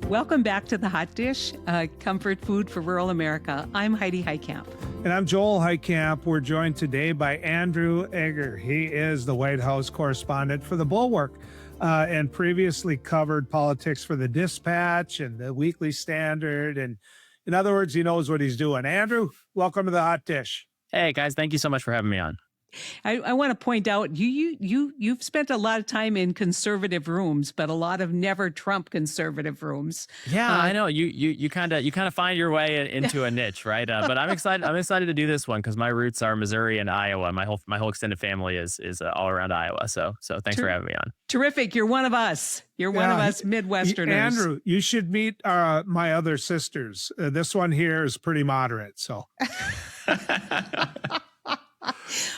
Welcome back to The Hot Dish, comfort food for rural America. I'm Heidi Heitkamp. And I'm Joel Heitkamp. We're joined today by Andrew Egger. He is the White House Correspondent for the Bulwark and previously covered politics for the Dispatch and the Weekly Standard. And in other words, he knows what he's doing. Andrew, welcome to The Hot Dish. Hey, guys. Thank you so much for having me on. I want to point out you've spent a lot of time in conservative rooms, but a lot of never Trump conservative rooms. Yeah, I know you kind of find your way into a niche, right? But I'm excited. I'm excited to do this one because my roots are Missouri and Iowa. My whole extended family is all around Iowa. So thanks for having me on. Terrific. You're one of us. You're one of us Midwesterners. Andrew, you should meet my other sisters. This one here is pretty moderate. So.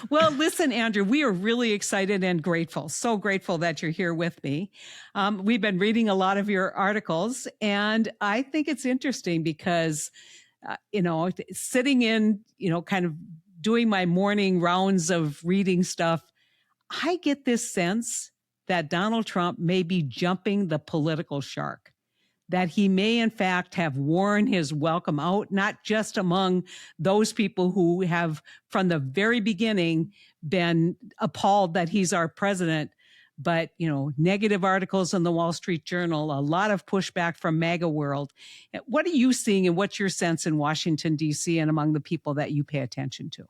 Well, listen, Andrew, we are really excited and grateful. So grateful that you're here with me. We've been reading a lot of your articles, and I think it's interesting because, sitting in, kind of doing my morning rounds of reading stuff, I get this sense that Donald Trump may be jumping the political shark, that he may, in fact, have worn his welcome out, not just among those people who have, from the very beginning, been appalled that he's our president, but, negative articles in the Wall Street Journal, a lot of pushback from MAGA world. What are you seeing, and what's your sense in Washington, D.C., and among the people that you pay attention to?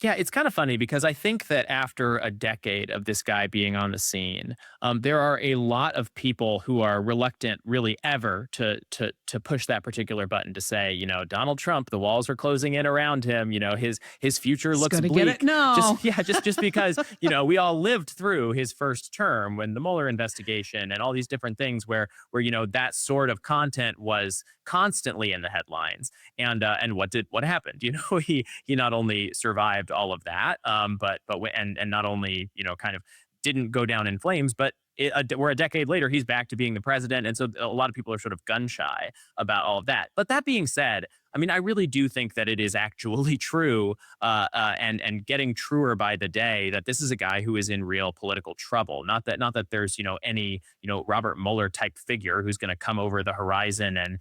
Yeah, it's kind of funny because I think that after a decade of this guy being on the scene, there are a lot of people who are reluctant really ever to push that particular button to say, Donald Trump, the walls are closing in around him. His future looks bleak. Get it? No. Just because, we all lived through his first term when the Mueller investigation and all these different things where that sort of content was constantly in the headlines. And what happened? He not only survived all of that, but not only kind of didn't go down in flames, but we're a decade later, he's back to being the president, and so a lot of people are sort of gun shy about all of that. But that being said, I mean, I really do think that it is actually true, and getting truer by the day, that this is a guy who is in real political trouble. Not that there's any Robert Mueller type figure who's going to come over the horizon and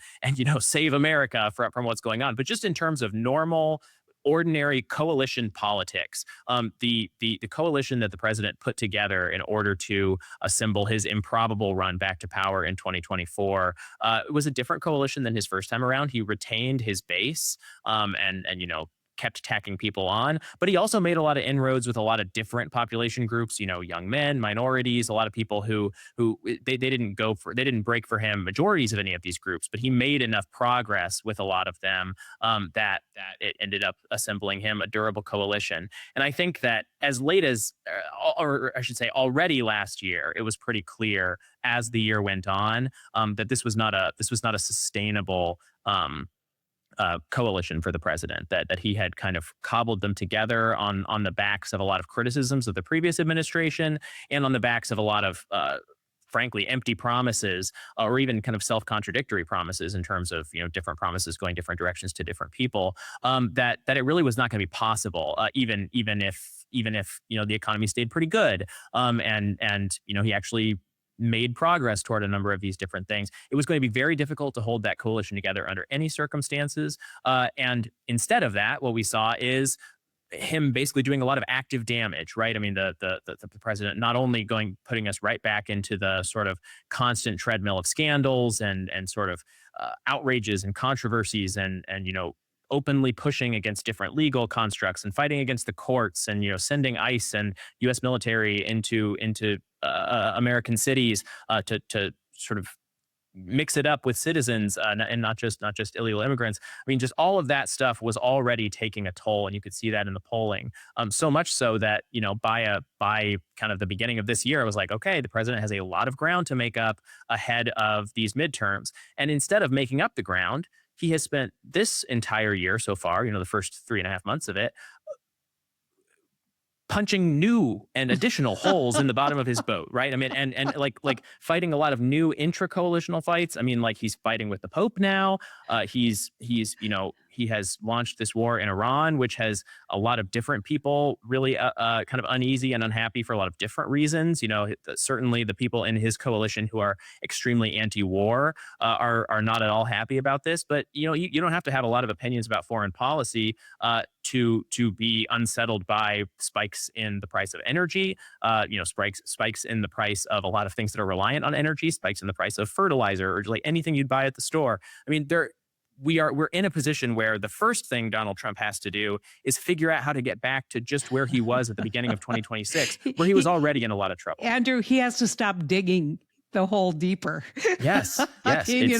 save America from what's going on, but just in terms of normal, ordinary coalition politics. The coalition that the president put together in order to assemble his improbable run back to power in 2024 was a different coalition than his first time around. He retained his base and kept tacking people on, but he also made a lot of inroads with a lot of different population groups, young men, minorities, a lot of people who they didn't break for him majorities of any of these groups, but he made enough progress with a lot of them that it ended up assembling him a durable coalition. And I think that as late as, or I should say already last year, it was pretty clear as the year went on that this was not a sustainable coalition for the president, that he had kind of cobbled them together on the backs of a lot of criticisms of the previous administration and on the backs of a lot of frankly empty promises or even kind of self-contradictory promises in terms of different promises going different directions to different people, that it really was not going to be possible, even if the economy stayed pretty good, and he actually made progress toward a number of these different things. It was going to be very difficult to hold that coalition together under any circumstances. And instead of that, what we saw is him basically doing a lot of active damage, right? I mean, the president not only putting us right back into the sort of constant treadmill of scandals and sort of outrages and controversies and openly pushing against different legal constructs and fighting against the courts and sending ICE and U.S. military into American cities to sort of mix it up with citizens and not just illegal immigrants. I mean, just all of that stuff was already taking a toll, and you could see that in the polling. So much so that by kind of the beginning of this year, it was like, okay, the president has a lot of ground to make up ahead of these midterms, and instead of making up the ground, he has spent this entire year so far, the first 3.5 months of it, punching new and additional holes in the bottom of his boat, right? I mean, and like fighting a lot of new intra-coalitional fights. I mean, like he's fighting with the Pope now. He's he has launched this war in Iran, which has a lot of different people really kind of uneasy and unhappy for a lot of different reasons. Certainly the people in his coalition who are extremely anti-war are not at all happy about this. But you don't have to have a lot of opinions about foreign policy to be unsettled by spikes in the price of energy, spikes in the price of a lot of things that are reliant on energy, spikes in the price of fertilizer, or like anything you'd buy at the store. I mean, we're in a position where the first thing Donald Trump has to do is figure out how to get back to just where he was at the beginning of 2026, where he was already in a lot of trouble. Andrew, he has to stop digging the hole deeper. Yes. I mean,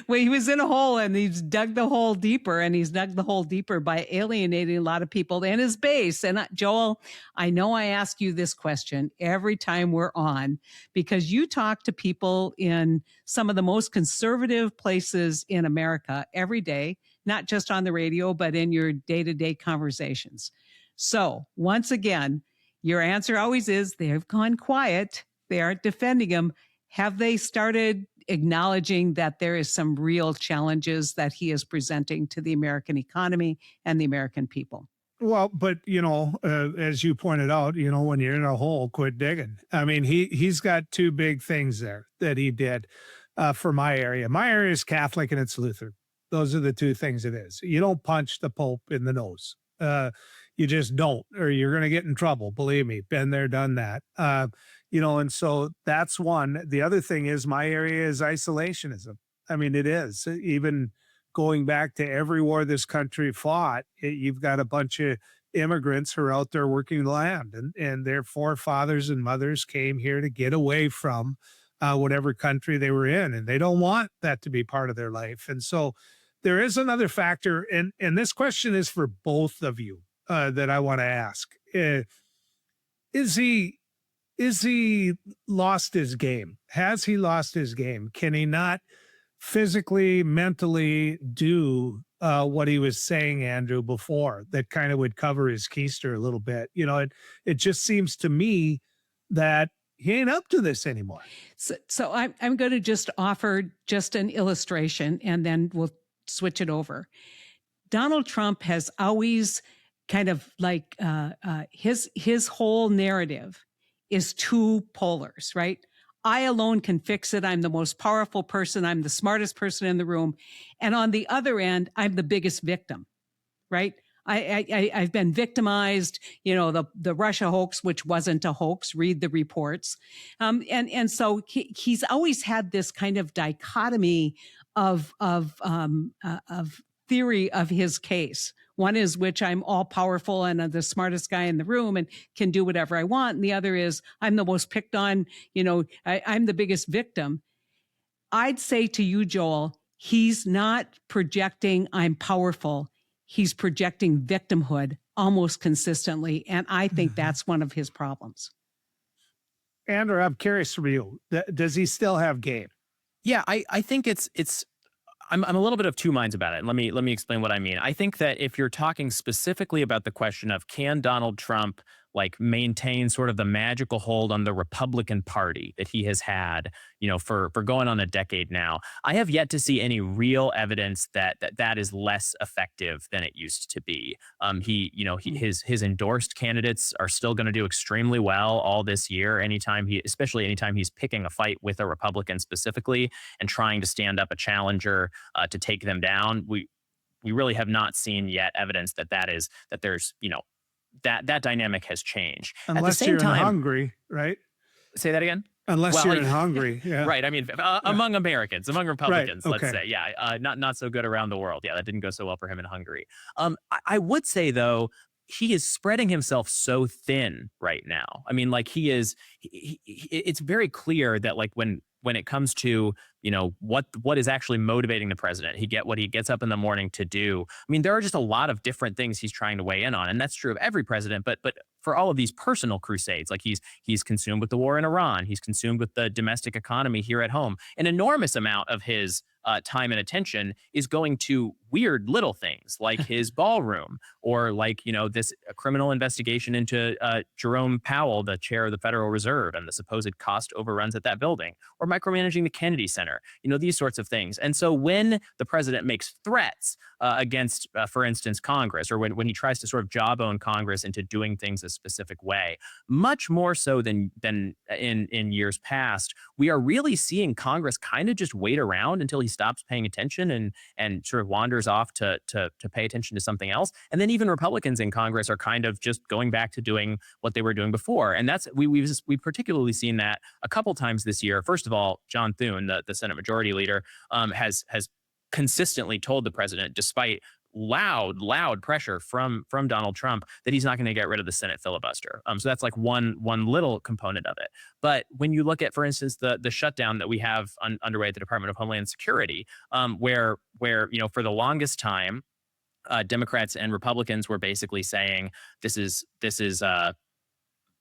when he was in a hole and he's dug the hole deeper, and he's dug the hole deeper by alienating a lot of people and his base. And Joel, I know I ask you this question every time we're on, because you talk to people in some of the most conservative places in America every day, not just on the radio, but in your day-to-day conversations. So once again, your answer always is they've gone quiet. They aren't defending him. Have they started acknowledging that there is some real challenges that he is presenting to the American economy and the American people? Well, but as you pointed out, when you're in a hole, quit digging. I mean, he's got two big things there that he did for my area. My area is Catholic and it's Lutheran. Those are the two things it is. You don't punch the Pope in the nose. You just don't, or you're going to get in trouble. Believe me, been there, done that. And so that's one. The other thing is my area is isolationism. I mean, it is. Even going back to every war this country fought, you've got a bunch of immigrants who are out there working the land, and their forefathers and mothers came here to get away from whatever country they were in, and they don't want that to be part of their life. And so there is another factor, and this question is for both of you that I want to ask. Is he lost his game? Has he lost his game? Can he not physically, mentally do what he was saying, Andrew, before that kind of would cover his keister a little bit? It just seems to me that he ain't up to this anymore. So I'm going to just offer just an illustration, and then we'll switch it over. Donald Trump has always kind of like his whole narrative is two polars, right? I alone can fix it. I'm the most powerful person. I'm the smartest person in the room. And on the other end, I'm the biggest victim, right? I've been victimized, the Russia hoax, which wasn't a hoax, read the reports. And so he's always had this kind of dichotomy of theory of his case. One is which I'm all powerful and I'm the smartest guy in the room and can do whatever I want. And the other is I'm the most picked on, I'm the biggest victim. I'd say to you, Joel, he's not projecting I'm powerful. He's projecting victimhood almost consistently. And I think that's one of his problems. Andrew, I'm curious from you. Does he still have game? Yeah, I think I'm a little bit of two minds about it. Let me explain what I mean. I think that if you're talking specifically about the question of can Donald Trump maintain sort of the magical hold on the Republican Party that he has had, for going on a decade now, I have yet to see any real evidence that is less effective than it used to be. His endorsed candidates are still going to do extremely well all this year. Especially anytime he's picking a fight with a Republican specifically and trying to stand up a challenger to take them down. We really have not seen yet evidence that there's that dynamic has changed. Unless you're in Hungary, right? Say that again? Unless you're in Hungary, yeah. Right. I mean, among Americans, among Republicans, right. Okay. Let's say, yeah, not so good around the world. Yeah, that didn't go so well for him in Hungary. I would say though, he is spreading himself so thin right now. I mean, it's very clear that when it comes to what is actually motivating the president, what he gets up in the morning to do. I mean, there are just a lot of different things he's trying to weigh in on, and that's true of every president. But for all of these personal crusades, he's consumed with the war in Iran, he's consumed with the domestic economy here at home. An enormous amount of his time and attention is going to weird little things like his ballroom, or like, this criminal investigation into Jerome Powell, the chair of the Federal Reserve, and the supposed cost overruns at that building, or micromanaging the Kennedy Center, these sorts of things. And so when the president makes threats against, for instance, Congress, or when he tries to sort of jawbone Congress into doing things a specific way, much more so than in years past, we are really seeing Congress kind of just wait around until he stops paying attention and sort of wanders off to pay attention to something else. And then even Republicans in Congress are kind of just going back to doing what they were doing before. And that's we've particularly seen that a couple times this year. First of all, John Thune, the Senate Majority Leader, has consistently told the president, despite loud pressure from Donald Trump, that he's not going to get rid of the Senate filibuster. So that's like one little component of it. But when you look at, for instance, the shutdown that we have underway at the Department of Homeland Security, where for the longest time, Democrats and Republicans were basically saying this is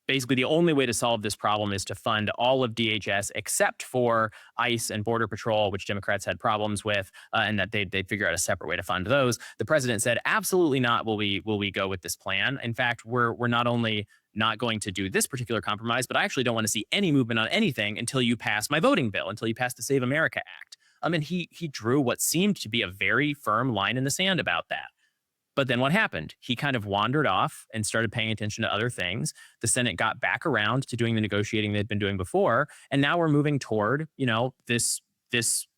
basically the only way to solve this problem is to fund all of DHS except for ICE and Border Patrol, which Democrats had problems with, and that they'd figure out a separate way to fund those. The president said, absolutely not will we go with this plan. In fact, we're not only not going to do this particular compromise, but I actually don't want to see any movement on anything until you pass my voting bill, until you pass the Save America Act. And he drew what seemed to be a very firm line in the sand about that. But then what happened? He kind of wandered off and started paying attention to other things. The Senate got back around to doing the negotiating they'd been doing before, and now we're moving toward, this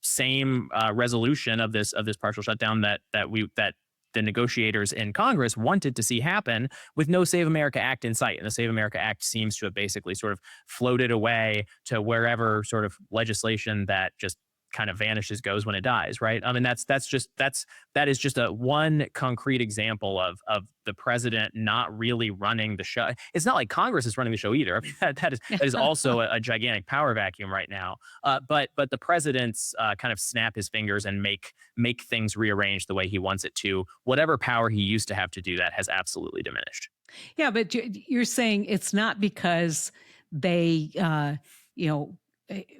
same resolution of this partial shutdown that the negotiators in Congress wanted to see happen, with no Save America Act in sight. And the Save America Act seems to have basically sort of floated away to wherever sort of legislation that just kind of vanishes goes when it dies, right? That is just a one concrete example of the president not really running the show. It's not like Congress is running the show either. I mean, that is also a gigantic power vacuum right now. But the president's kind of snap his fingers and make things rearrange the way he wants it to. Whatever power he used to have to do that has absolutely diminished. Yeah, but you're saying it's not because they,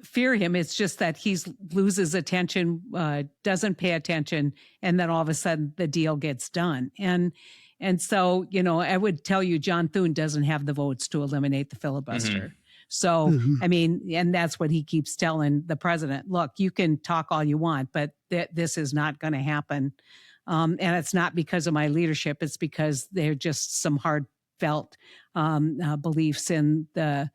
fear him. It's just that he loses attention, doesn't pay attention, and then all of a sudden the deal gets done. And so, I would tell you, John Thune doesn't have the votes to eliminate the filibuster. Mm-hmm. So, I mean, and that's what he keeps telling the president. Look, you can talk all you want, but this is not going to happen. And it's not because of my leadership. It's because they're just some heartfelt beliefs in the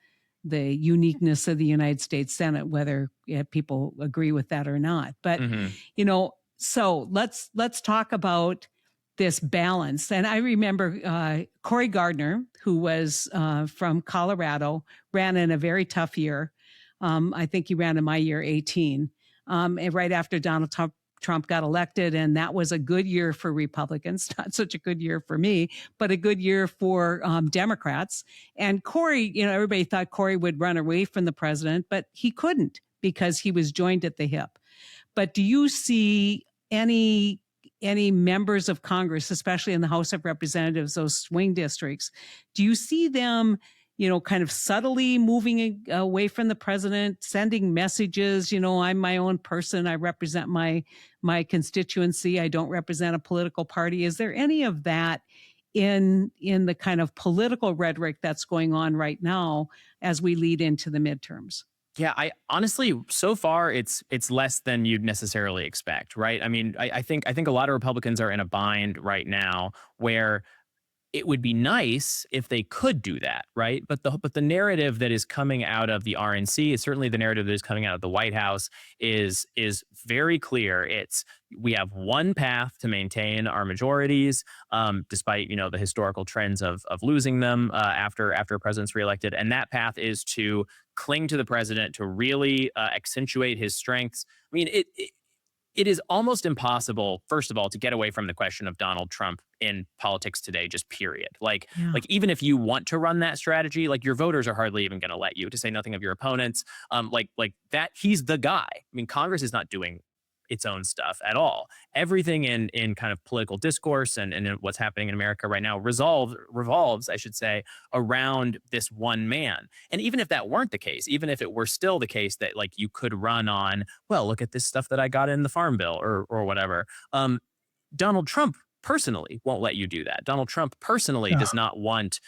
uniqueness of the United States Senate, whether people agree with that or not. But, so let's talk about this balance. And I remember Cory Gardner, who was from Colorado, ran in a very tough year. I think he ran in my year 18, and right after Donald Trump got elected, and that was a good year for Republicans, not such a good year for me, but a good year for Democrats. And Cory, everybody thought Cory would run away from the president, but he couldn't because he was joined at the hip. But do you see any members of Congress, especially in the House of Representatives, those swing districts, do you see them kind of subtly moving away from the president, sending messages, I'm my own person. I represent my constituency. I don't represent a political party. Is there any of that in the kind of political rhetoric that's going on right now as we lead into the midterms? Yeah, I honestly, so far, it's less than you'd necessarily expect, right? I mean, I think a lot of Republicans are in a bind right now where it would be nice if they could do that, right? But the narrative that is coming out of the RNC, is certainly the narrative that is coming out of the White House, is very clear. We have one path to maintain our majorities, despite the historical trends of losing them after a president's reelected, and that path is to cling to the president, to really accentuate his strengths. I mean, it is almost impossible, first of all, to get away from the question of Donald Trump in politics today, just period. Like even if you want to run that strategy, like your voters are hardly even going to let you, to say nothing of your opponents. Like that, he's the guy. I mean, Congress is not doing its own stuff at all. Everything in kind of political discourse and in what's happening in America right now revolves, I should say, around this one man. And even if that weren't the case, even if it were still the case that like you could run on, well, look at this stuff that I got in the Farm Bill or whatever. Donald Trump personally won't let you do that. Donald Trump personally Yeah. does not want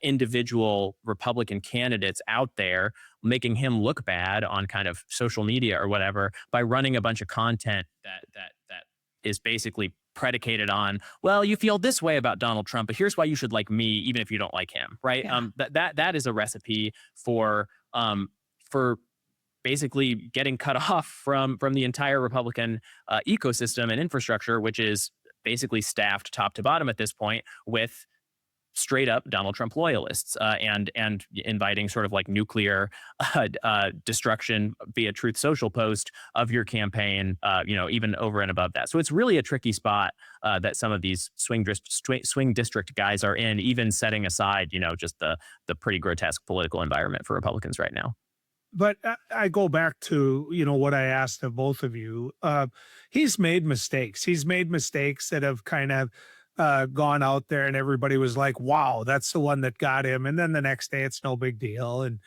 individual Republican candidates out there making him look bad on kind of social media or whatever by running a bunch of content that is basically predicated on, well, you feel this way about Donald Trump, but here's why you should like me, even if you don't like him, right? Yeah. That is a recipe for basically getting cut off from the entire Republican ecosystem and infrastructure, which is basically staffed top to bottom at this point with straight up Donald Trump loyalists and inviting sort of like nuclear destruction via Truth Social post of your campaign, even over and above that. So it's really a tricky spot that some of these swing district guys are in, even setting aside, just the pretty grotesque political environment for Republicans right now. But I go back to, what I asked of both of you. He's made mistakes. He's made mistakes that have kind of gone out there and everybody was like, wow, that's the one that got him. And then the next day it's no big deal. And,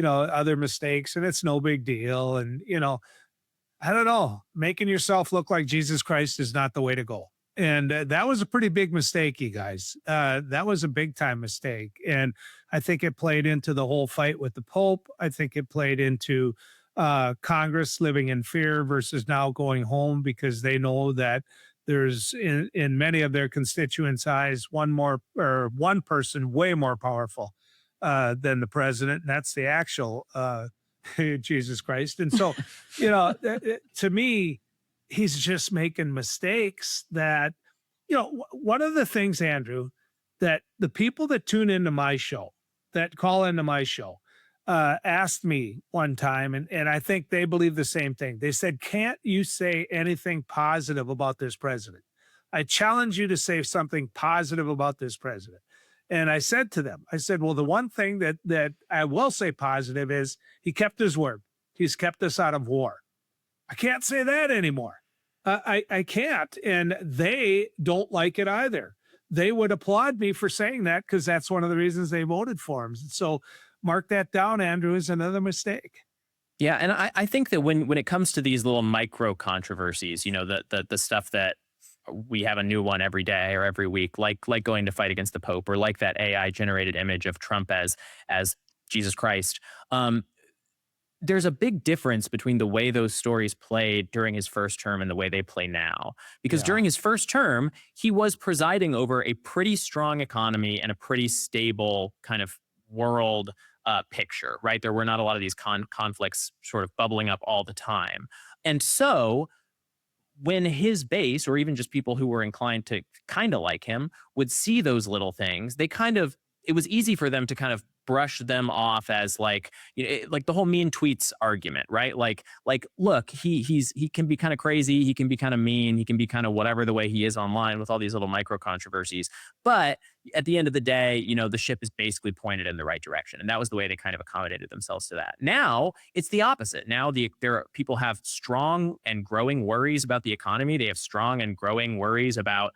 other mistakes and it's no big deal. And, I don't know, making yourself look like Jesus Christ is not the way to go. And that was a pretty big mistake, you guys. That was a big time mistake. And I think it played into the whole fight with the Pope. I think it played into Congress living in fear versus now going home because they know that there's in many of their constituents' eyes, one person way more powerful than the president. And that's the actual Jesus Christ. And so, to me, he's just making mistakes that, one of the things, Andrew, that the people that tune into my show, that call into my show, asked me one time, and I think they believe the same thing. They said, can't you say anything positive about this president? I challenge you to say something positive about this president. And I said to them, well, the one thing that I will say positive is he kept his word. He's kept us out of war. I can't say that anymore. I can't. And they don't like it either. They would applaud me for saying that because that's one of the reasons they voted for him. So mark that down, Andrew, is another mistake. Yeah, and I think that when it comes to these little micro controversies, the stuff that we have a new one every day or every week, like going to fight against the Pope or like that AI generated image of Trump as Jesus Christ. There's a big difference between the way those stories played during his first term and the way they play now. Because during his first term, he was presiding over a pretty strong economy and a pretty stable kind of world picture, right? There were not a lot of these conflicts sort of bubbling up all the time. And so when his base, or even just people who were inclined to kind of like him, would see those little things, it was easy for them to kind of brush them off as like, like the whole mean tweets argument, right? Like, look, he can be kind of crazy. He can be kind of mean. He can be kind of whatever the way he is online with all these little micro controversies. But at the end of the day, the ship is basically pointed in the right direction. And that was the way they kind of accommodated themselves to that. Now it's the opposite. Now people have strong and growing worries about the economy. They have strong and growing worries about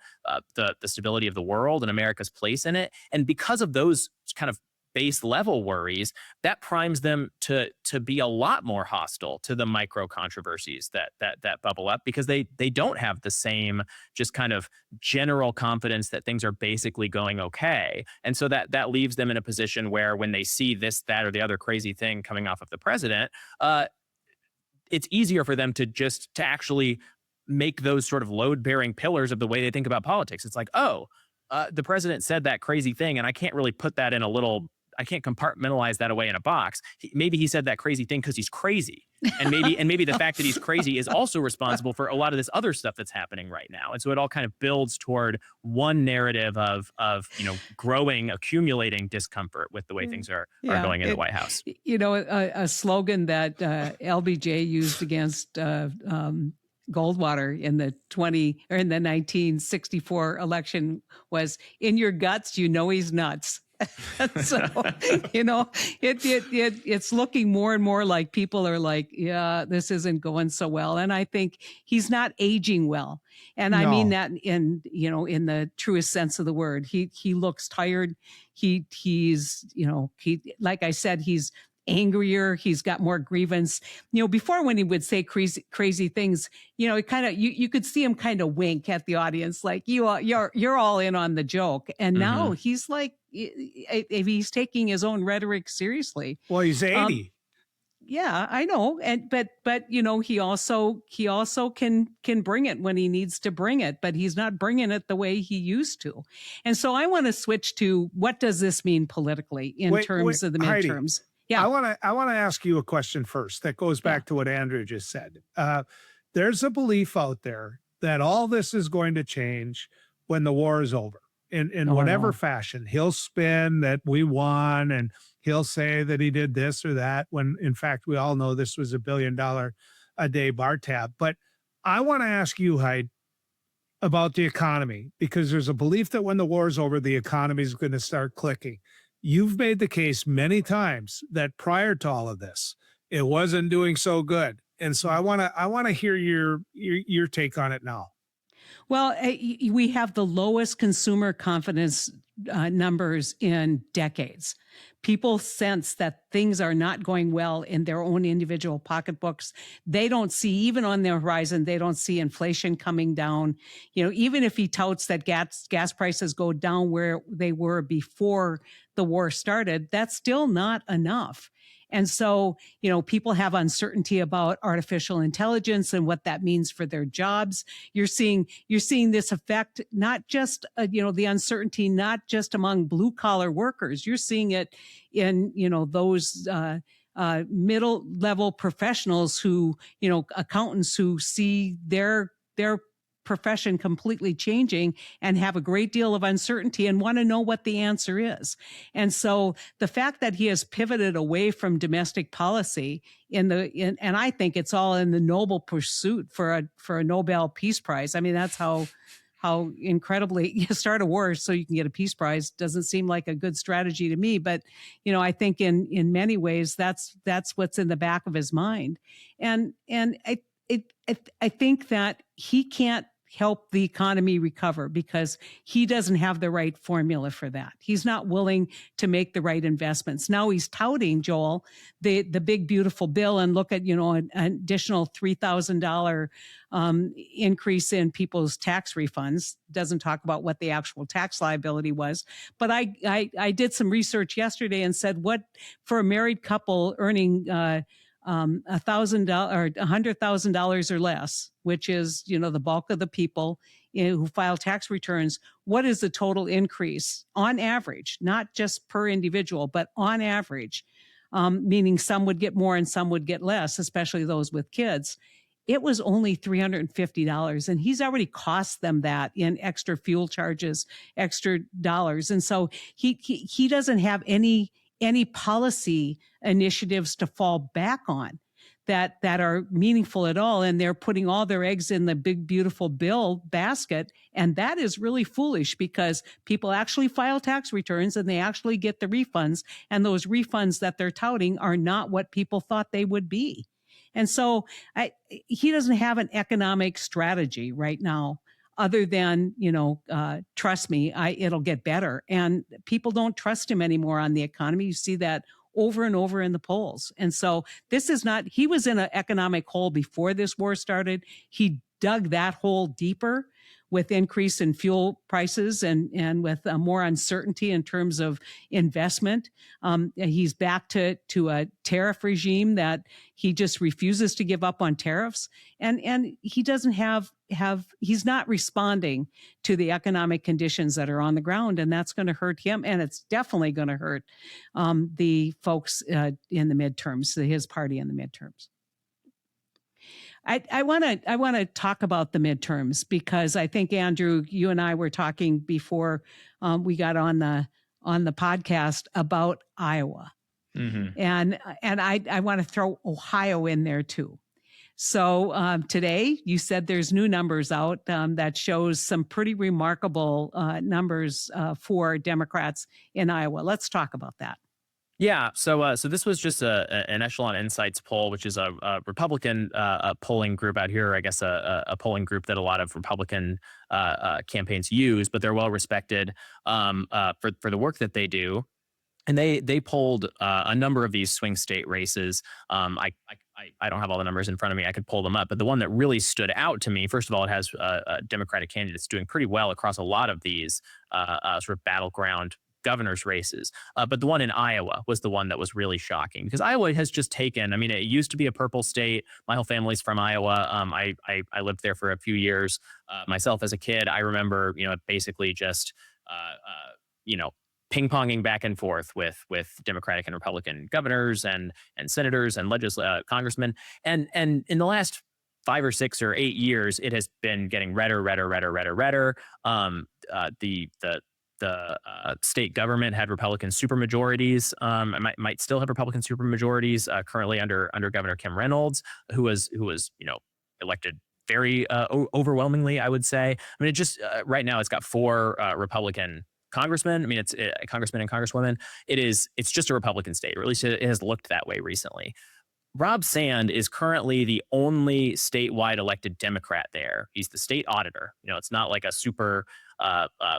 the stability of the world and America's place in it. And because of those kind of base level worries, that primes them to be a lot more hostile to the micro controversies that bubble up, because they don't have the same just kind of general confidence that things are basically going okay. And so that leaves them in a position where when they see this, that, or the other crazy thing coming off of the president, it's easier for them to actually make those sort of load-bearing pillars of the way they think about politics. It's like, the president said that crazy thing, and I can't really put that in I can't compartmentalize that away in a box. Maybe he said that crazy thing because he's crazy. And maybe the fact that he's crazy is also responsible for a lot of this other stuff that's happening right now. And so it all kind of builds toward one narrative of growing, accumulating discomfort with the way things are going in the White House. A slogan that LBJ used against Goldwater in the 1964 election was, "In your guts, he's nuts." So, it's looking more and more like people are like, yeah, this isn't going so well. And I think he's not aging well. And I mean No. that in the truest sense of the word. He looks tired. He's like I said, he's angrier. He's got more grievance. Before when he would say crazy things, it kind of you could see him kind of wink at the audience, like you're all in on the joke. And now he's like, he's taking his own rhetoric seriously. Well, he's 80. Yeah, I know. But he also can bring it when he needs to bring it, but he's not bringing it the way he used to. And so I want to switch to, what does this mean politically in terms of the midterms? Heidi, Yeah. I want to ask you a question first that goes back to what Andrew just said. There's a belief out there that all this is going to change when the war is over. In whatever fashion. He'll spin that we won, and he'll say that he did this or that, when in fact we all know this was $1 billion a day bar tab. But I want to ask you, Heidi, about the economy, because there's a belief that when the war is over, the economy is going to start clicking. You've made the case many times that prior to all of this, it wasn't doing so good. And so I want to hear your take on it now. Well, we have the lowest consumer confidence numbers in decades. People sense that things are not going well in their own individual pocketbooks. They don't see, even on the horizon, they don't see inflation coming down. Even if he touts that gas prices go down where they were before the war started, that's still not enough. And so, people have uncertainty about artificial intelligence and what that means for their jobs. You're seeing this effect, not just, the uncertainty, not just among blue collar workers. You're seeing it in, those middle level professionals who, accountants who see their profession completely changing and have a great deal of uncertainty and want to know what the answer is. And so the fact that he has pivoted away from domestic policy and I think it's all in the noble pursuit for a Nobel Peace Prize. I mean, that's how incredibly you start a war so you can get a peace prize doesn't seem like a good strategy to me. But, I think in many ways that's what's in the back of his mind. And I think that he can't help the economy recover because he doesn't have the right formula for that. He's not willing to make the right investments. Now he's touting, Joel, the big, beautiful bill, and look at, an additional $3,000 increase in people's tax refunds. Doesn't talk about what the actual tax liability was. But I did some research yesterday and said, what for a married couple earning $1,000 or $100,000 or less, which is, the bulk of the people who file tax returns, what is the total increase on average, not just per individual, but on average, meaning some would get more and some would get less, especially those with kids. It was only $350, and he's already cost them that in extra fuel charges, extra dollars. And so he doesn't have any policy initiatives to fall back on that are meaningful at all. And they're putting all their eggs in the big, beautiful bill basket. And that is really foolish because people actually file tax returns and they actually get the refunds. And those refunds that they're touting are not what people thought they would be. And so he doesn't have an economic strategy right now other than, trust me, it'll get better. And people don't trust him anymore on the economy. You see that over and over in the polls. And so he was in an economic hole before this war started. He dug that hole deeper with increase in fuel prices and with more uncertainty in terms of investment. He's back to a tariff regime that he just refuses to give up on tariffs. And he doesn't he's not responding to the economic conditions that are on the ground. And that's going to hurt him. And it's definitely going to hurt the folks in the midterms, his party in the midterms. I want to talk about the midterms because I think, Andrew, you and I were talking before we got on the podcast about Iowa. Mm-hmm. And I want to throw Ohio in there too. So today, you said there's new numbers out that shows some pretty remarkable numbers for Democrats in Iowa. Let's talk about that. Yeah, so this was just an Echelon Insights poll, which is a Republican polling group out here. I guess a polling group that a lot of Republican campaigns use, but they're well respected for the work that they do. And they polled a number of these swing state races. I don't have all the numbers in front of me. I could pull them up, but the one that really stood out to me, first of all, it has Democratic candidates doing pretty well across a lot of these sort of battleground governor's races. But the one in Iowa was the one that was really shocking because Iowa has just taken, I mean, it used to be a purple state. My whole family's from Iowa. I lived there for a few years myself as a kid. I remember, basically just, you know, ping-ponging back and forth with Democratic and Republican governors and senators and congressmen. And in the last 5 or 6 or 8 years, it has been getting redder. The state government had Republican supermajorities. Might still have Republican supermajorities currently under Governor Kim Reynolds, who was elected very overwhelmingly, I would say. I mean, it just right now it's got 4 Republican congressmen. I mean, it's congressmen and congresswomen. It's just a Republican state, or at least it has looked that way recently. Rob Sand is currently the only statewide elected Democrat there. He's the state auditor. It's not like a super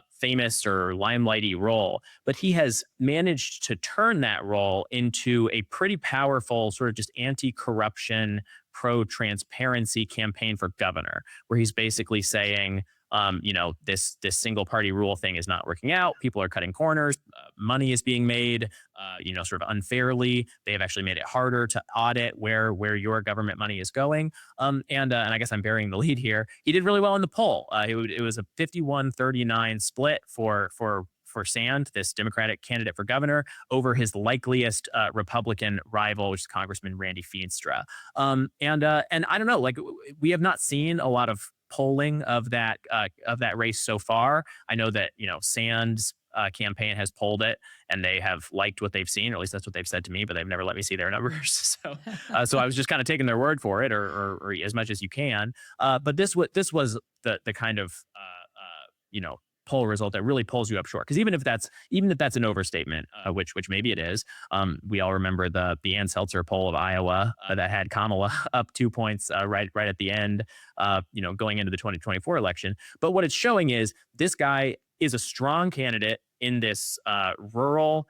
famous or limelighty role, but he has managed to turn that role into a pretty powerful sort of just anti-corruption, pro-transparency campaign for governor, where he's basically saying, this single party rule thing is not working out. People are cutting corners. Money is being made, sort of unfairly. They have actually made it harder to audit where your government money is going. And I guess I'm burying the lead here. He did really well in the poll. It was a 51-39 split for Sand, this Democratic candidate for governor, over his likeliest Republican rival, which is Congressman Randy Feenstra. And I don't know, like we have not seen a lot of polling of that race so far. I know that Sand's campaign has polled it, and they have liked what they've seen, or at least that's what they've said to me. But they've never let me see their numbers. So I was just kind of taking their word for it, or as much as you can. But this was the kind of poll result that really pulls you up short. Because even if that's an overstatement, which maybe it is, we all remember the Ann Seltzer poll of Iowa that had Kamala up 2 points right at the end, going into the 2024 election. But what it's showing is this guy is a strong candidate in this rural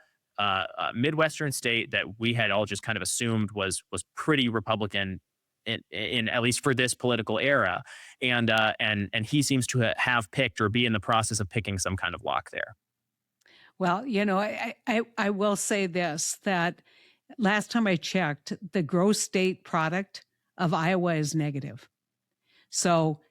Midwestern state that we had all just kind of assumed was pretty Republican in at least for this political era, and he seems to have picked or be in the process of picking some kind of lock there. Well, I will say this, that last time I checked, the gross state product of Iowa is negative. So,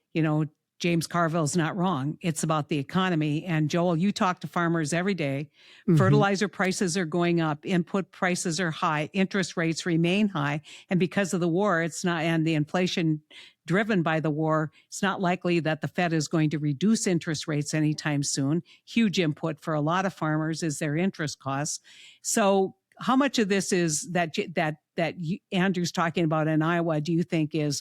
James Carville's not wrong. It's about the economy. And Joel, you talk to farmers every day. Mm-hmm. Fertilizer prices are going up. Input prices are high. Interest rates remain high. And because of the war, and the inflation driven by the war, it's not likely that the Fed is going to reduce interest rates anytime soon. Huge input for a lot of farmers is their interest costs. So how much of this is that Andrew's talking about in Iowa, do you think is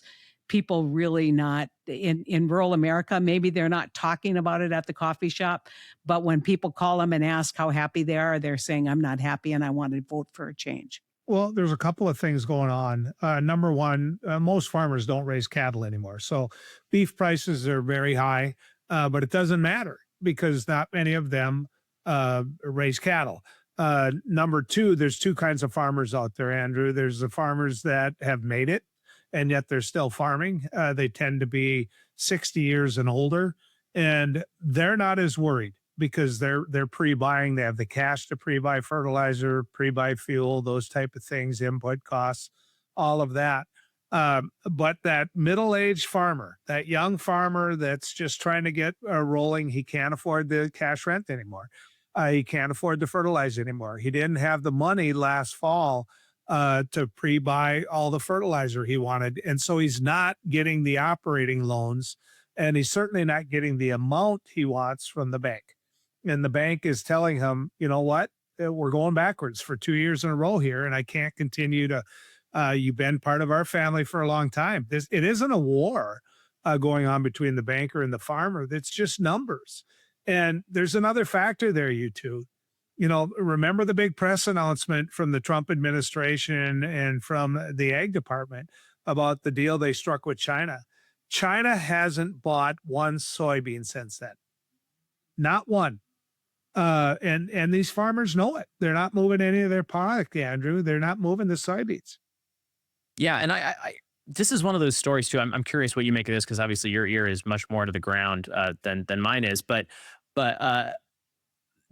people really not in rural America? Maybe they're not talking about it at the coffee shop, but when people call them and ask how happy they are, they're saying, I'm not happy and I want to vote for a change. Well, there's a couple of things going on. Number one, most farmers don't raise cattle anymore. So beef prices are very high, but it doesn't matter because not many of them raise cattle. Number two, there's 2 kinds of farmers out there, Andrew. There's the farmers that have made it, and yet they're still farming. They tend to be 60 years and older, and they're not as worried because they're pre-buying. They have the cash to pre-buy fertilizer, pre-buy fuel, those type of things, input costs, all of that. But that middle-aged farmer, that young farmer that's just trying to get rolling, he can't afford the cash rent anymore. He can't afford the fertilizer anymore. He didn't have the money last fall to pre-buy all the fertilizer he wanted. And so he's not getting the operating loans, and he's certainly not getting the amount he wants from the bank. And the bank is telling him, you know what, we're going backwards for 2 years in a row here, and I can't continue to You've been part of our family for a long time. It isn't a war going on between the banker and the farmer. It's just numbers. And there's another factor there, you two. Remember the big press announcement from the Trump administration and from the Ag Department about the deal they struck with China. China hasn't bought one soybean since then. Not one. And these farmers know it. They're not moving any of their product, Andrew. They're not moving the soybeans. Yeah, and I this is one of those stories too. I'm curious what you make of this, because obviously your ear is much more to the ground than mine is. But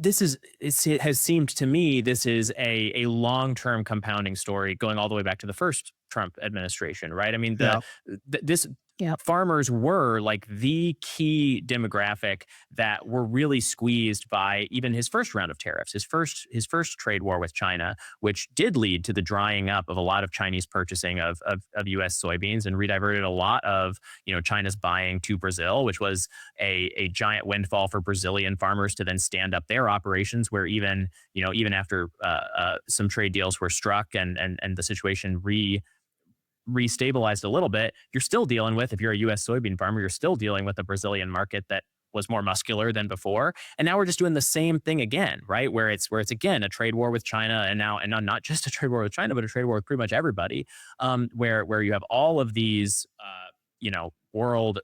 it has seemed to me this is a long-term compounding story going all the way back to the first Trump administration, right? I mean, Yeah. this farmers were like the key demographic that were really squeezed by even his first round of tariffs, his first trade war with China, which did lead to the drying up of a lot of Chinese purchasing of U.S. soybeans and rediverted a lot of China's buying to Brazil, which was a giant windfall for Brazilian farmers to then stand up their operations, where even after some trade deals were struck and the situation restabilized a little bit, you're still dealing with, if you're a US soybean farmer, you're still dealing with a Brazilian market that was more muscular than before. And now we're just doing the same thing again, right? Where it's again a trade war with China, and not just a trade war with China, but a trade war with pretty much everybody. Where you have all of these world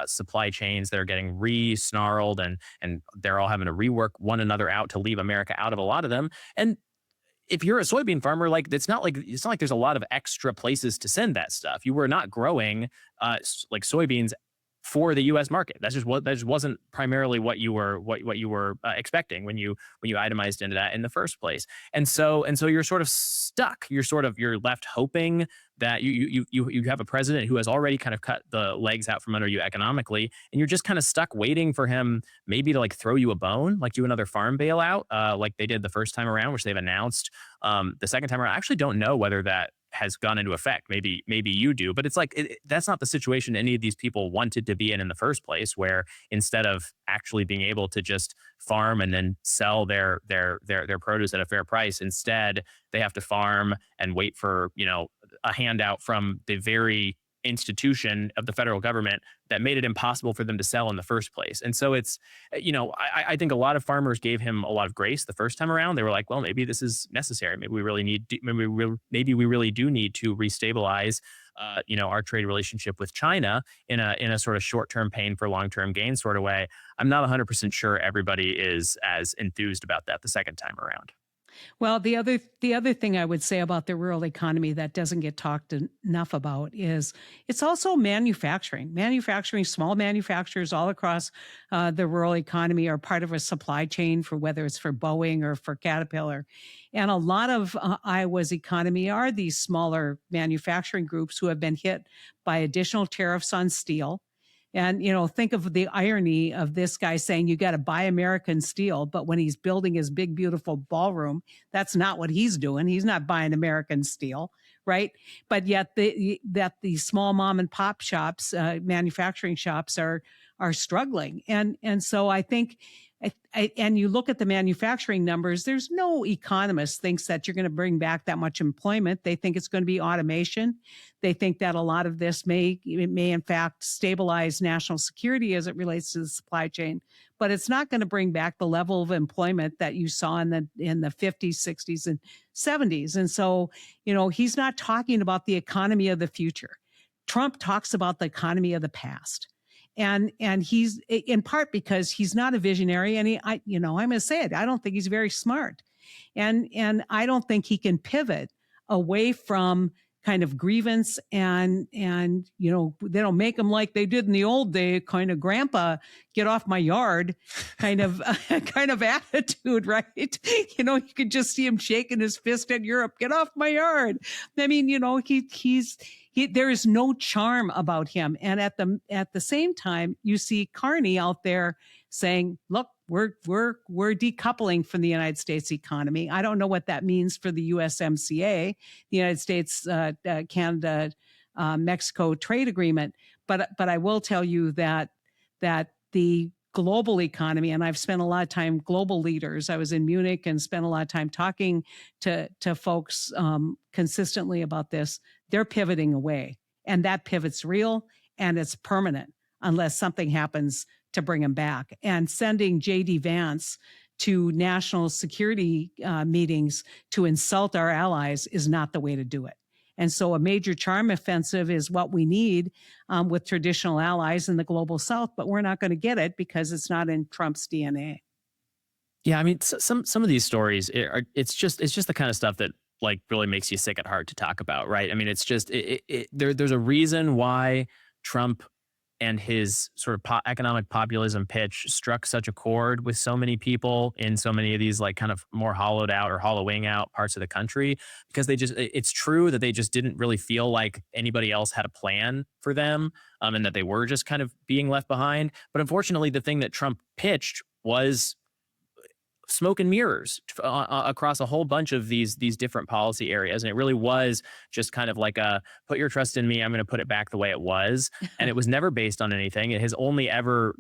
supply chains that are getting re-snarled, and they're all having to rework one another out to leave America out of a lot of them. And if you're a soybean farmer, like it's not like there's a lot of extra places to send that stuff. You were not growing like soybeans for the U.S. market. That just wasn't primarily what you were expecting when you itemized into that in the first place. And so you're sort of stuck. You're left hoping that you have a president who has already kind of cut the legs out from under you economically, and you're just kind of stuck waiting for him maybe to like throw you a bone, like do another farm bailout, like they did the first time around, which they've announced. The second time around, I actually don't know whether that has gone into effect. Maybe you do, but it's like that's not the situation any of these people wanted to be in the first place, where instead of actually being able to just farm and then sell their produce at a fair price, instead they have to farm and wait for a handout from the very institution of the federal government that made it impossible for them to sell in the first place. And so it's, I think a lot of farmers gave him a lot of grace the first time around. They were like, well, maybe this is necessary. Maybe we really do need to restabilize, our trade relationship with China in a sort of short-term pain for long-term gain sort of way. I'm not 100% sure everybody is as enthused about that the second time around. Well, the other thing I would say about the rural economy that doesn't get talked enough about is it's also manufacturing. Small manufacturers all across the rural economy are part of a supply chain, for whether it's for Boeing or for Caterpillar. And a lot of Iowa's economy are these smaller manufacturing groups who have been hit by additional tariffs on steel. And, think of the irony of this guy saying you got to buy American steel, but when he's building his big, beautiful ballroom, that's not what he's doing. He's not buying American steel, right? But yet the small mom and pop shops, manufacturing shops are struggling. And so I think, and you look at the manufacturing numbers, there's no economist thinks that you're going to bring back that much employment. They think it's going to be automation. They think that a lot of this may in fact stabilize national security as it relates to the supply chain, but it's not going to bring back the level of employment that you saw in the 50s, 60s, and 70s. And so, he's not talking about the economy of the future. Trump talks about the economy of the past. And he's in part because he's not a visionary, and I'm going to say it, I don't think he's very smart, and I don't think he can pivot away from kind of grievance and they don't make them like they did in the old day, kind of grandpa get off my yard kind of attitude, right? You could just see him shaking his fist at Europe, get off my yard. I mean, there is no charm about him. And at the same time, you see Carney out there saying, look, we're decoupling from the United States economy. I don't know what that means for the USMCA, the United States, Canada, Mexico trade agreement. But I will tell you that the global economy, and I've spent a lot of time global leaders. I was in Munich and spent a lot of time talking to folks consistently about this. They're pivoting away, and that pivot's real and it's permanent unless something happens to bring them back. And sending J.D. Vance to national security meetings to insult our allies is not the way to do it. And so a major charm offensive is what we need with traditional allies in the global South, but we're not going to get it because it's not in Trump's DNA. Yeah, I mean, some of these stories, it's just the kind of stuff that like really makes you sick at heart to talk about, right? I mean, it's just there's a reason why Trump and his sort of economic populism pitch struck such a chord with so many people in so many of these like kind of more hollowed out or hollowing out parts of the country, because it's true that they just didn't really feel like anybody else had a plan for them, and that they were just kind of being left behind. But unfortunately, the thing that Trump pitched was smoke and mirrors across a whole bunch of these different policy areas. And it really was just kind of like a put your trust in me, I'm going to put it back the way it was. And it was never based on anything. It has only ever,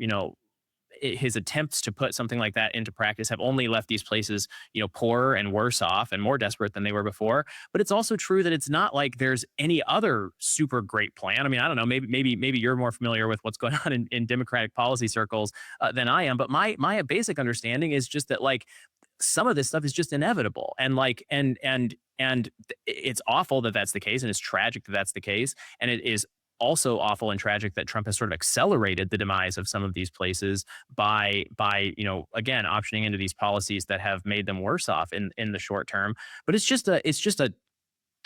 his attempts to put something like that into practice have only left these places, poorer and worse off and more desperate than they were before. But it's also true that it's not like there's any other super great plan. I mean, I don't know, maybe you're more familiar with what's going on in Democratic policy circles than I am. But my basic understanding is just that like some of this stuff is just inevitable, and like and it's awful that that's the case, and it's tragic that that's the case, and it is also awful and tragic that Trump has sort of accelerated the demise of some of these places by again optioning into these policies that have made them worse off in the short term. But it's just a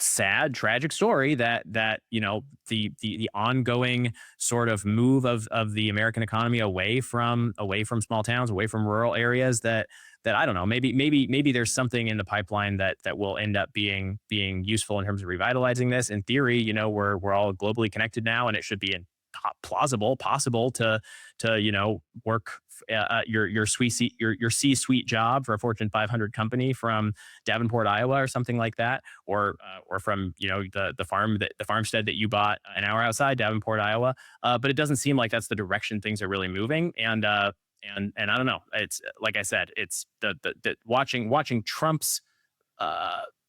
sad, tragic story that the ongoing sort of move of the American economy away from small towns, away from rural areas, that I don't know, maybe there's something in the pipeline that will end up being useful in terms of revitalizing this. In theory, we're all globally connected now, and it should be possible to work your C-suite job for a Fortune 500 company from Davenport, Iowa, or something like that, or from the farmstead that you bought an hour outside Davenport, Iowa. But it doesn't seem like that's the direction things are really moving. And I don't know. It's like I said, it's the watching Trump's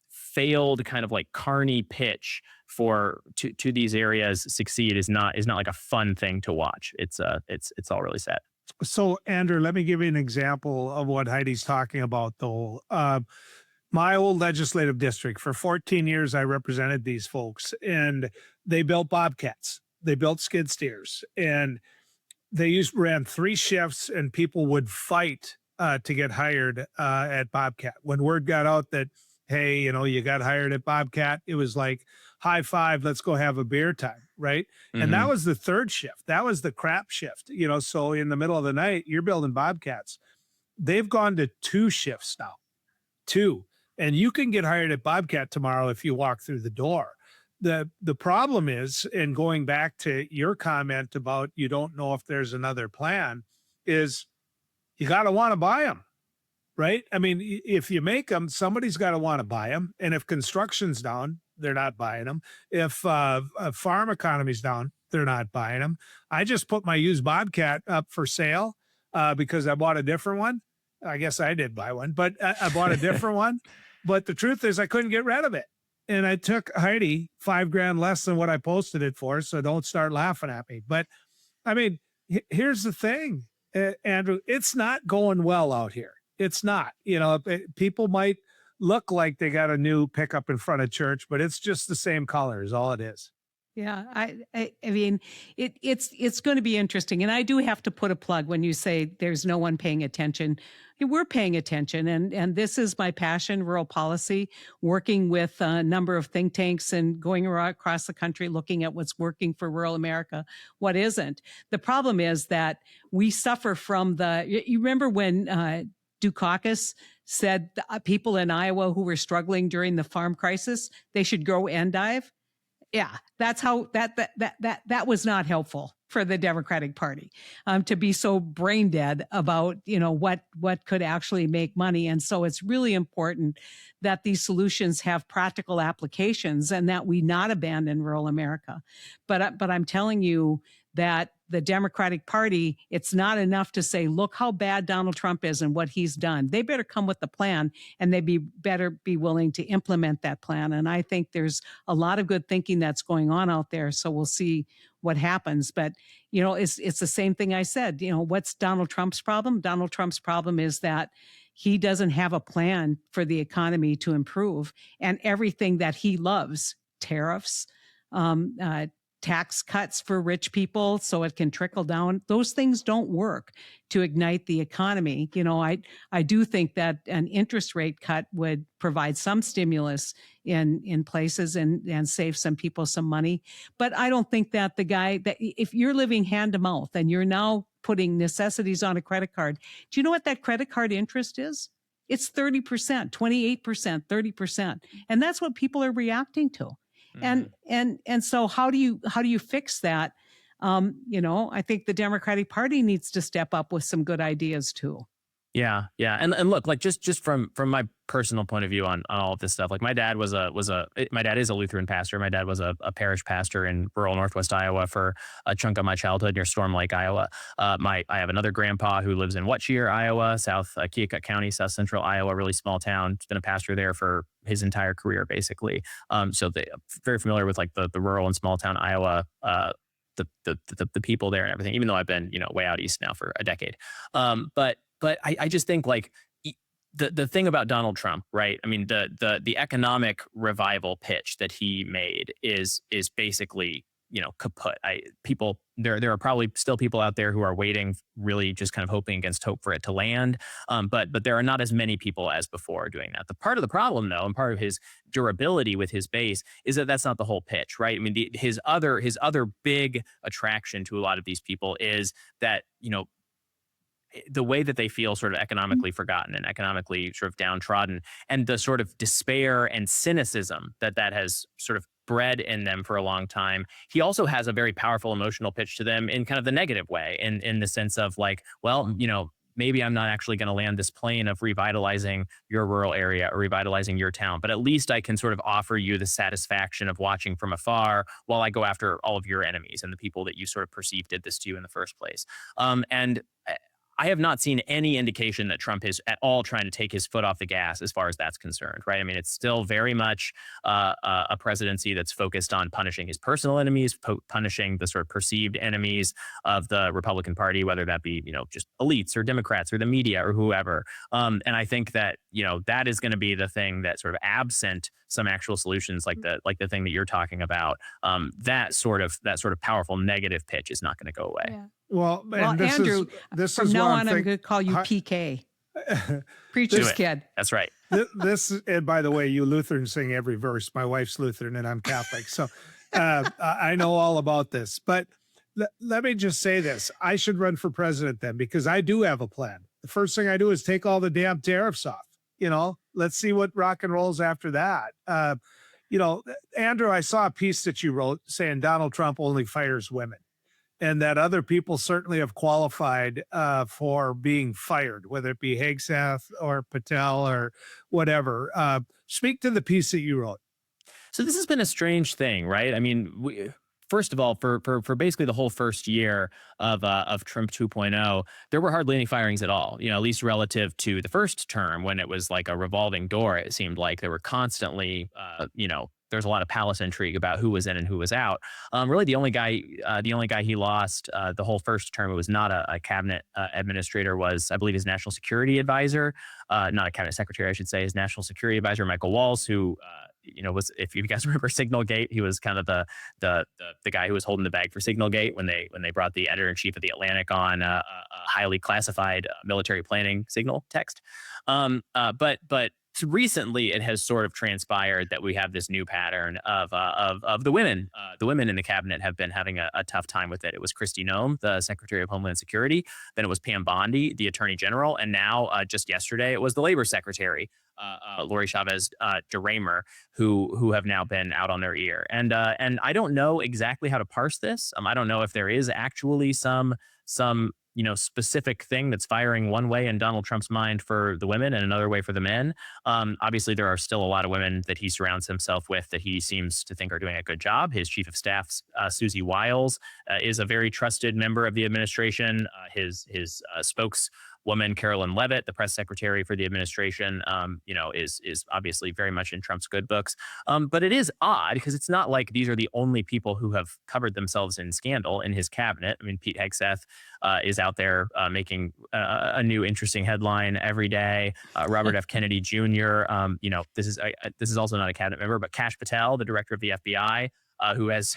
failed kind of like carny pitch to these areas succeed is not like a fun thing to watch. It's all really sad. So, Andrew, let me give you an example of what Heidi's talking about, though. My old legislative district, for 14 years, I represented these folks, and they built Bobcats. They built skid steers, and they ran 3 shifts, and people would fight to get hired at Bobcat. When word got out that, hey, you got hired at Bobcat, it was like, high five, let's go have a beer time, right? Mm-hmm. And that was the 3rd shift. That was the crap shift, so in the middle of the night, you're building Bobcats. They've gone to 2 shifts now, 2. And you can get hired at Bobcat tomorrow if you walk through the door. The problem is, and going back to your comment about you don't know if there's another plan, is you got to want to buy them, right? I mean, if you make them, somebody's got to want to buy them. And if construction's down, they're not buying them. If farm economy's down, they're not buying them. I just put my used Bobcat up for sale because I bought a different one. I guess I did buy one, but I bought a different one. But the truth is I couldn't get rid of it. And I took Heidi $5,000 less than what I posted it for. So don't start laughing at me. But I mean, here's the thing, Andrew, it's not going well out here. It's not, people might look like they got a new pickup in front of church, but it's just the same color is all it is. Yeah, I mean, it's going to be interesting. And I do have to put a plug when you say there's no one paying attention. We're paying attention. And this is my passion, rural policy, working with a number of think tanks and going across the country, looking at what's working for rural America, what isn't. The problem is that we suffer from you remember when Dukakis said people in Iowa who were struggling during the farm crisis, they should go endive. Yeah, that's how that was not helpful for the Democratic Party to be so brain dead about, what could actually make money. And so it's really important that these solutions have practical applications and that we not abandon rural America. But I'm telling you that the Democratic Party, it's not enough to say, look how bad Donald Trump is and what he's done. They better come with the plan, and they better be willing to implement that plan. And I think there's a lot of good thinking that's going on out there. So we'll see what happens. But, it's the same thing I said. What's Donald Trump's problem? Donald Trump's problem is that he doesn't have a plan for the economy to improve, and everything that he loves, tariffs, tax cuts for rich people so it can trickle down. Those things don't work to ignite the economy. I do think that an interest rate cut would provide some stimulus in places and save some people some money. But I don't think that if you're living hand to mouth and you're now putting necessities on a credit card, do you know what that credit card interest is? It's 30%, 28%, 30%. And that's what people are reacting to. And so how do you fix that? I think the Democratic Party needs to step up with some good ideas too. Yeah. And look, like just from my personal point of view on all of this stuff, like my dad is a Lutheran pastor. My dad was a parish pastor in rural Northwest Iowa for a chunk of my childhood near Storm Lake, Iowa. I have another grandpa who lives in Whatshire, Iowa, South Keokuk County, South Central Iowa, really small town. He's been a pastor there for his entire career, basically. So they very familiar with like the rural and small town Iowa, the people there and everything, even though I've been, way out east now for a decade. But I just think like the thing about Donald Trump, right? I mean, the economic revival pitch that he made is basically, kaput. There are probably still people out there who are waiting, really just kind of hoping against hope for it to land. But there are not as many people as before doing that. The part of the problem, though, and part of his durability with his base is that that's not the whole pitch, right? I mean, his other big attraction to a lot of these people is that, the way that they feel sort of economically forgotten and economically sort of downtrodden, and the sort of despair and cynicism that has sort of bred in them for a long time. He also has a very powerful emotional pitch to them in kind of the negative way, in the sense of like, well, maybe I'm not actually going to land this plane of revitalizing your rural area or revitalizing your town, but at least I can sort of offer you the satisfaction of watching from afar while I go after all of your enemies and the people that you sort of perceived did this to you in the first place. And I have not seen any indication that Trump is at all trying to take his foot off the gas as far as that's concerned, right? I mean, it's still very much a presidency that's focused on punishing his personal enemies, punishing the sort of perceived enemies of the Republican Party, whether that be, just elites or Democrats or the media or whoever. And I think that, that is going to be the thing that sort of absent some actual solutions like the thing that you're talking about, that sort of powerful negative pitch is not going to go away. Yeah. Well, Andrew, from now on, I'm going to call you Hi- PK. Preacher's kid. That's right. This, and by the way, you Lutherans sing every verse. My wife's Lutheran and I'm Catholic. So I know all about this. But let me just say this. I should run for president then, because I do have a plan. The first thing I do is take all the damn tariffs off. Let's see what rock and rolls after that. Andrew, I saw a piece that you wrote saying Donald Trump only fires women, and that other people certainly have qualified for being fired, whether it be Hegseth or Patel or whatever. Speak to the piece that you wrote. So this has been a strange thing, right? I mean, first of all, for basically the whole first year of Trump 2.0, there were hardly any firings at all, at least relative to the first term when it was like a revolving door. It seemed like there were constantly, there's a lot of palace intrigue about who was in and who was out. Really, the only guy he lost the whole first term, it was not a cabinet administrator, was, I believe, his national security advisor, not a cabinet secretary, I should say, his national security advisor, Michael Waltz, who was, if you guys remember Signalgate, he was kind of the guy who was holding the bag for Signalgate when they brought the editor-in-chief of the Atlantic on a highly classified military planning signal text. But recently, it has sort of transpired that we have this new pattern of the women. The women in the cabinet have been having a tough time with it. It was Kristi Noem, the Secretary of Homeland Security. Then it was Pam Bondi, the Attorney General, and now just yesterday it was the Labor Secretary, Lori Chavez DeRaymer, who have now been out on their ear. And I don't know exactly how to parse this. I don't know if there is actually some specific thing that's firing one way in Donald Trump's mind for the women and another way for the men. Obviously, there are still a lot of women that he surrounds himself with that he seems to think are doing a good job. His chief of staff, Susie Wiles, is a very trusted member of the administration. His spokeswoman, Carolyn Levitt, the press secretary for the administration, is obviously very much in Trump's good books. But it is odd because it's not like these are the only people who have covered themselves in scandal in his cabinet. I mean, Pete Hegseth is out there making a new interesting headline every day. Robert F. Kennedy Jr. This is also not a cabinet member, but Kash Patel, the director of the FBI, who has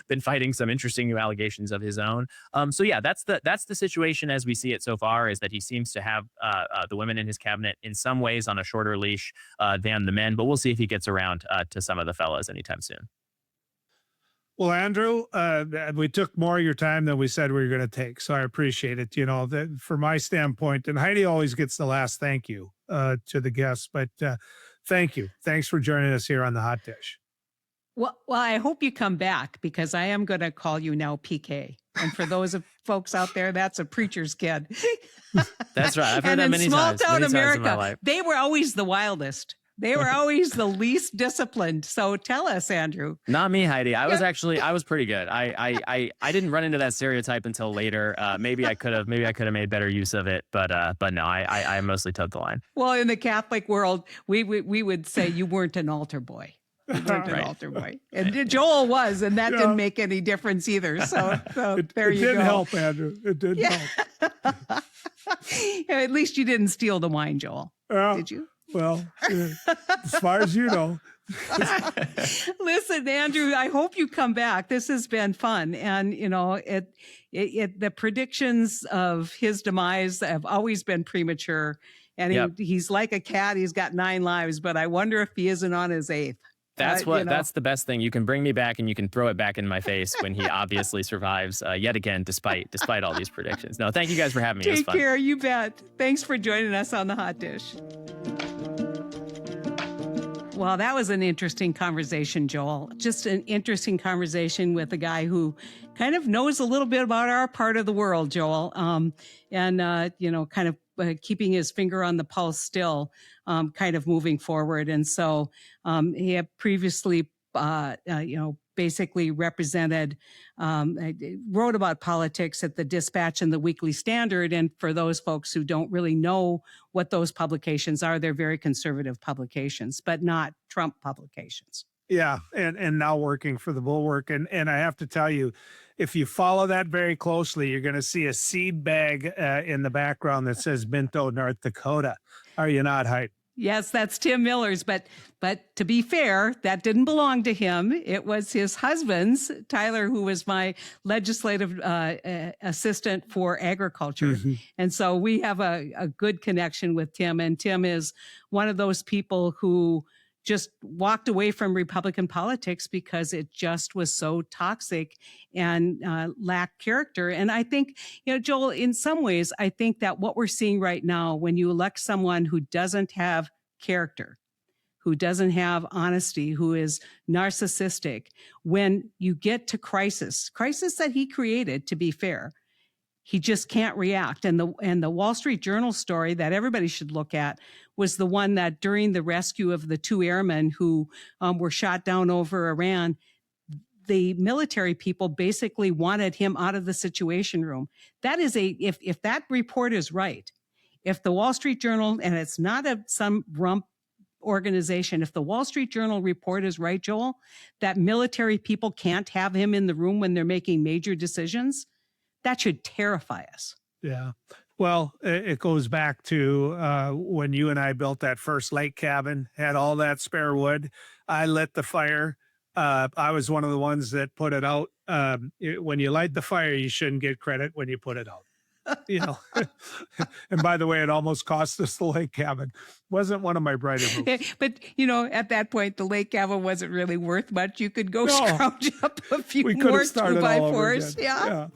been fighting some interesting new allegations of his own. So yeah, that's the situation as we see it so far, is that he seems to have the women in his cabinet in some ways on a shorter leash than the men. But we'll see if he gets around to some of the fellas anytime soon. Well, Andrew, we took more of your time than we said we were going to take, so I appreciate it. From my standpoint, and Heidi always gets the last thank you to the guests, but thank you. Thanks for joining us here on The Hot Dish. Well, I hope you come back, because I am going to call you now PK. And for those of folks out there, that's a preacher's kid. That's right. I've heard that many times. Small town many times in my America, life. they were always the wildest. They were always the least disciplined. So tell us, Andrew. Not me, Heidi. I was pretty good. I didn't run into that stereotype until later. Maybe I could have made better use of it, but no, I mostly towed the line. Well, in the Catholic world, we would say you weren't an altar boy. You weren't an Right. altar boy. And Joel was, and that didn't make any difference either. So there you go. It did help, Andrew. It did help. At least you didn't steal the wine, Joel. Did you? Well, as far as you know. Listen, Andrew, I hope you come back. This has been fun. And, the predictions of his demise have always been premature. And he's like a cat. He's got 9 lives, but I wonder if he isn't on his 8th. That's the best thing. You can bring me back and you can throw it back in my face when he obviously survives yet again, despite all these predictions. No, thank you guys for having me. It was Take fun. care. You bet. Thanks for joining us on The Hot Dish. Well, that was an interesting conversation, Joel. Just an interesting conversation with a guy who kind of knows a little bit about our part of the world, Joel, kind of keeping his finger on the pulse still, kind of moving forward. And so he had previously, basically represented, wrote about politics at the Dispatch and the Weekly Standard. And for those folks who don't really know what those publications are, they're very conservative publications, but not Trump publications. Yeah, and now working for the Bulwark. And I have to tell you, if you follow that very closely, you're going to see a seed bag in the background that says Minto, North Dakota. Are you not, Heidi? Yes, that's Tim Miller's, but to be fair, that didn't belong to him. It was his husband's, Tyler, who was my legislative assistant for agriculture. Mm-hmm. And so we have a good connection with Tim, and Tim is one of those people who just walked away from Republican politics because it just was so toxic and lacked character. And I think, Joel, in some ways, I think that what we're seeing right now, when you elect someone who doesn't have character, who doesn't have honesty, who is narcissistic, when you get to crisis that he created, to be fair, he just can't react. And the Wall Street Journal story that everybody should look at was the one that during the rescue of the 2 airmen who were shot down over Iran, the military people basically wanted him out of the Situation Room. That is if that report is right, if the Wall Street Journal, and it's not some rump organization, if the Wall Street Journal report is right, Joel, that military people can't have him in the room when they're making major decisions, that should terrify us. Yeah. Well, it goes back to when you and I built that first lake cabin, had all that spare wood. I lit the fire. I was one of the ones that put it out. When you light the fire, you shouldn't get credit when you put it out. And by the way, it almost cost us the lake cabin. Wasn't one of my brighter moves. But, at that point, the lake cabin wasn't really worth much. You could go scrounge up a few more 2x4s. Yeah.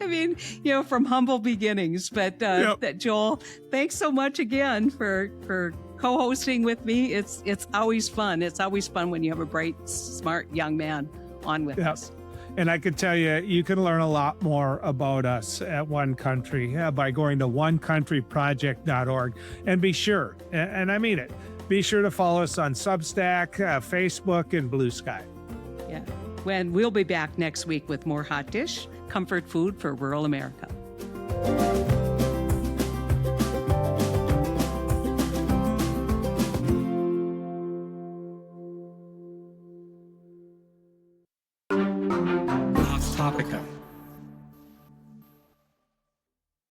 I mean, from humble beginnings. But Joel, thanks so much again for co-hosting with me. It's always fun. It's always fun when you have a bright, smart young man on with us. And I can tell you, you can learn a lot more about us at One Country by going to onecountryproject.org. And be sure, and I mean it, be sure to follow us on Substack, Facebook, and Blue Sky. Yeah. When we'll be back next week with more hot dish, comfort food for rural America. Topica.